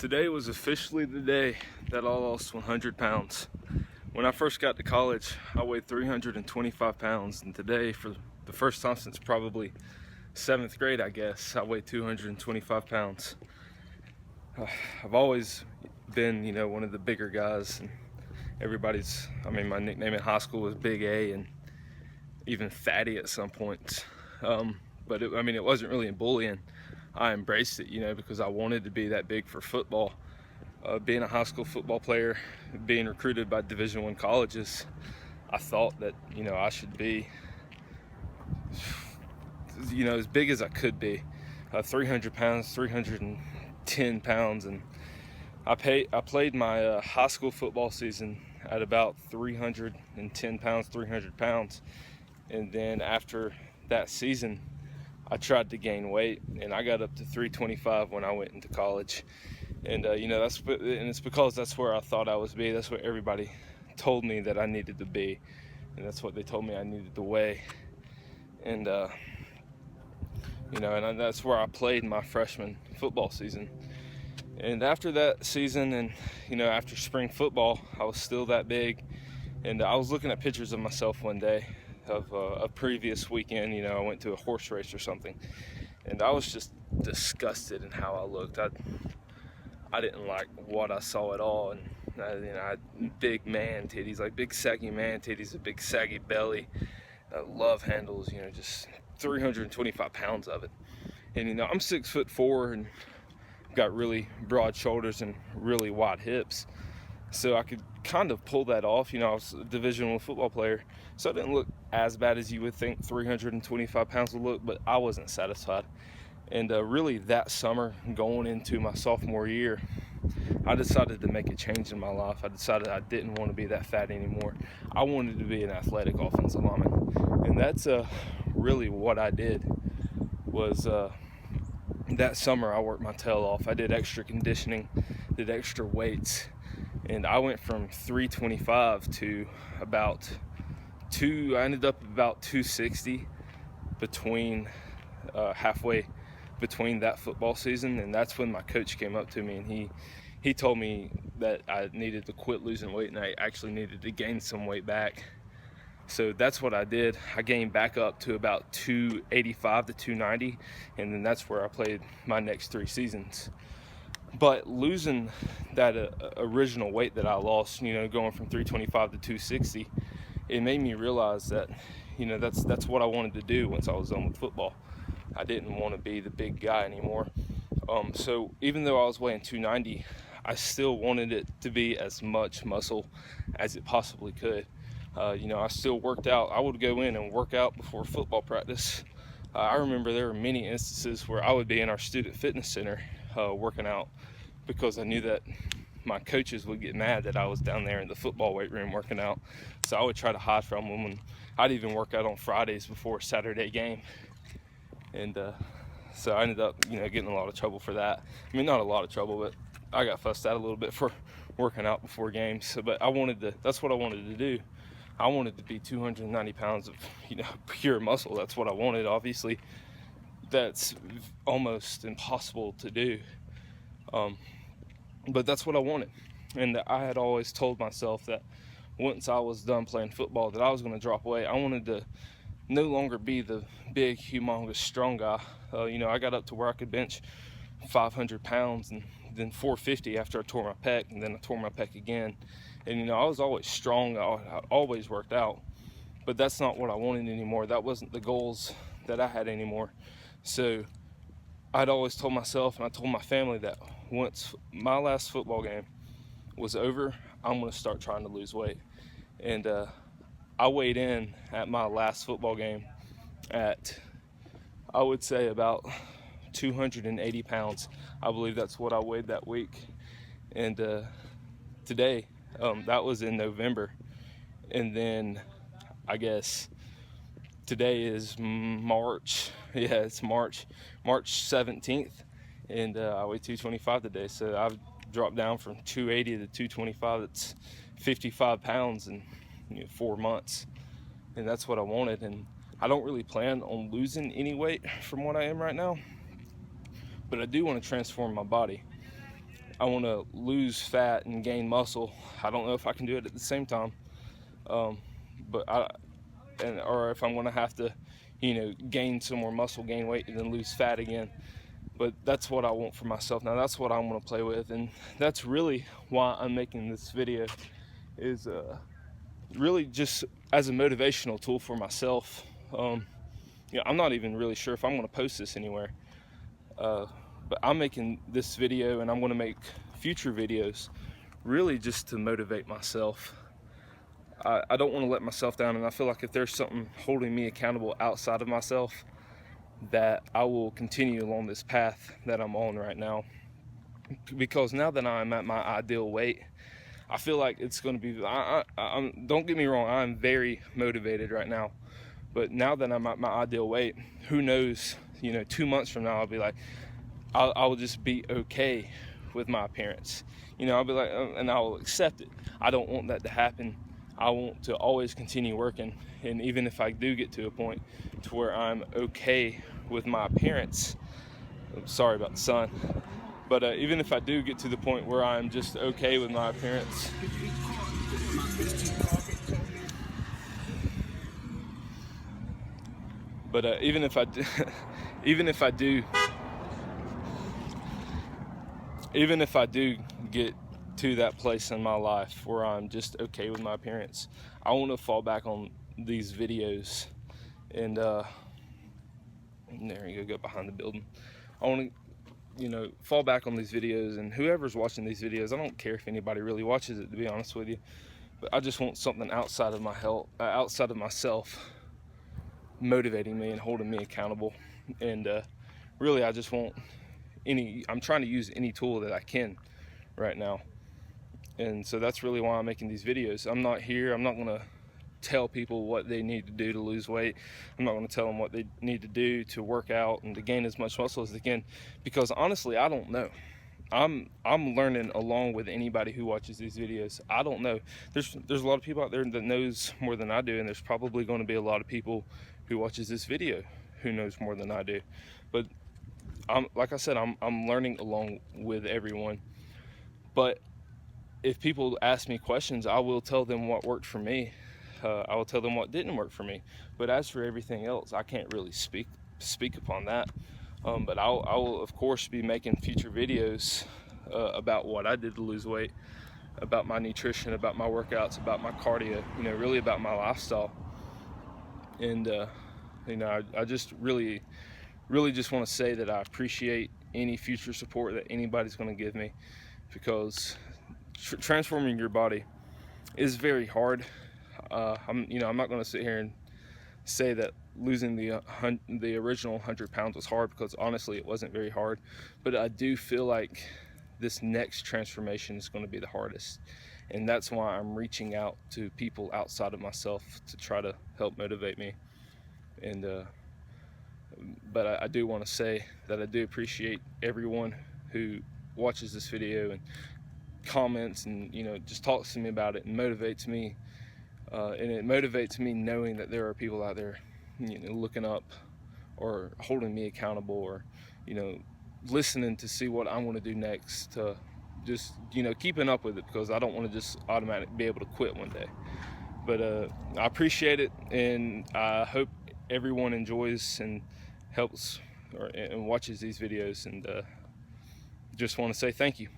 Today was officially the day that I lost 100 pounds. When I first got to college, I weighed 325 pounds, and today, for the first time since probably 7th grade, I guess, I weigh 225 pounds. I've always been, one of the bigger guys, and my nickname in high school was Big A and even Fatty at some points. But it wasn't really in bullying. I embraced it, because I wanted to be that big for football. Being a high school football player, being recruited by Division I colleges, I thought that, I should be, as big as I could be. 300 pounds, 310 pounds, and I played my high school football season at about 310 pounds, 300 pounds. And then after that season, I tried to gain weight, and I got up to 325 when I went into college. And it's because that's where I thought I was be. That's what everybody told me that I needed to be, and that's what they told me I needed to weigh. And that's where I played my freshman football season. And after that season, and after spring football, I was still that big. And I was looking at pictures of myself one day of a previous weekend. I went to a horse race or something, and I was just disgusted in how I looked. I didn't like what I saw at all, and I had big man titties, like big saggy man titties, a big saggy belly, love handles, just 325 pounds of it. And I'm 6'4" and got really broad shoulders and really wide hips, so I could kind of pull that off. I was a Division I football player, so I didn't look as bad as you would think 325 pounds would look, but I wasn't satisfied. And really that summer, going into my sophomore year, I decided to make a change in my life. I decided I didn't want to be that fat anymore. I wanted to be an athletic offensive lineman. And that's really what I did. Was that summer I worked my tail off. I did extra conditioning, did extra weights, and I went from 325 to I ended up about 260 halfway between that football season. And that's when my coach came up to me, and he told me that I needed to quit losing weight, and I actually needed to gain some weight back. So that's what I did. I gained back up to about 285 to 290, and then that's where I played my next 3 seasons. But losing that original weight that I lost, going from 325 to 260, it made me realize that, that's what I wanted to do once I was done with football. I didn't want to be the big guy anymore. So even though I was weighing 290, I still wanted it to be as much muscle as it possibly could. I still worked out. I would go in and work out before football practice. I remember there were many instances where I would be in our student fitness center working out, because I knew that my coaches would get mad that I was down there in the football weight room working out. So I would try to hide from them, and I'd even work out on Fridays before a Saturday game. And so I ended up, getting a lot of trouble for that. Not a lot of trouble, but I got fussed out a little bit for working out before games. So, but that's what I wanted to do. I wanted to be 290 pounds of, pure muscle. That's what I wanted. Obviously, that's almost impossible to do. But that's what I wanted. And I had always told myself that once I was done playing football, that I was going to drop weight. I wanted to no longer be the big, humongous, strong guy. I got up to where I could bench 500 pounds and then 450 after I tore my pec, and then I tore my pec again. And, I was always strong. I always worked out. But that's not what I wanted anymore. That wasn't the goals that I had anymore. So I'd always told myself, and I told my family, that once my last football game was over, I'm going to start trying to lose weight. And I weighed in at my last football game at, I would say, about 280 pounds. I believe that's what I weighed that week. And today, that was in November. And then I guess today is March. Yeah, it's March 17th. And I weigh 225 today. So I've dropped down from 280 to 225. That's 55 pounds in 4 months. And that's what I wanted. And I don't really plan on losing any weight from what I am right now, but I do want to transform my body. I want to lose fat and gain muscle. I don't know if I can do it at the same time, or if I'm going to have to, gain some more muscle, gain weight, and then lose fat again. But that's what I want for myself. Now that's what I'm going to play with, and that's really why I'm making this video, is really just as a motivational tool for myself. I'm not even really sure if I'm going to post this anywhere. But I'm making this video, and I'm going to make future videos really just to motivate myself. I don't want to let myself down, and I feel like if there's something holding me accountable outside of myself, that I will continue along this path that I'm on right now. Because now that I'm at my ideal weight, I feel like it's going to be, don't get me wrong, I'm very motivated right now. But now that I'm at my ideal weight, who knows, 2 months from now, I'll be like, I will just be okay with my appearance. I'll be like, and I will accept it. I don't want that to happen. I want to always continue working. And even if I do get to a point to where I'm okay with my appearance, I'm sorry about the sun, but even if I do get to the point where I'm just okay with my appearance, but even if I do get to that place in my life where I'm just okay with my appearance, I want to fall back on these videos, and there you go behind the building. I want to, fall back on these videos, and whoever's watching these videos, I don't care if anybody really watches it, to be honest with you, but I just want something outside of my health, outside of myself, motivating me and holding me accountable. And really, I just want I'm trying to use any tool that I can right now. And so that's really why I'm making these videos. I'm not going to tell people what they need to do to lose weight. I'm not going to tell them what they need to do to work out and to gain as much muscle as they can, because honestly, I don't know. I'm learning along with anybody who watches these videos. I don't know. There's a lot of people out there that knows more than I do, and there's probably going to be a lot of people who watches this video who knows more than I do. But like I said, I'm learning along with everyone. But if people ask me questions, I will tell them what worked for me. I will tell them what didn't work for me. But as for everything else, I can't really speak upon that. But I will of course be making future videos about what I did to lose weight, about my nutrition, about my workouts, about my cardio, really about my lifestyle. And I just really just want to say that I appreciate any future support that anybody's going to give me, because transforming your body is very hard. I'm not going to sit here and say that losing the original 100 pounds was hard, because honestly it wasn't very hard. But I do feel like this next transformation is going to be the hardest, and that's why I'm reaching out to people outside of myself to try to help motivate me. And but I do want to say that I do appreciate everyone who watches this video and comments and just talks to me about it and motivates me. And it motivates me knowing that there are people out there looking up or holding me accountable, or listening to see what I'm going to do next, to just keeping up with it, because I don't want to just automatically be able to quit one day. But I appreciate it, and I hope everyone enjoys and helps and watches these videos, and just want to say thank you.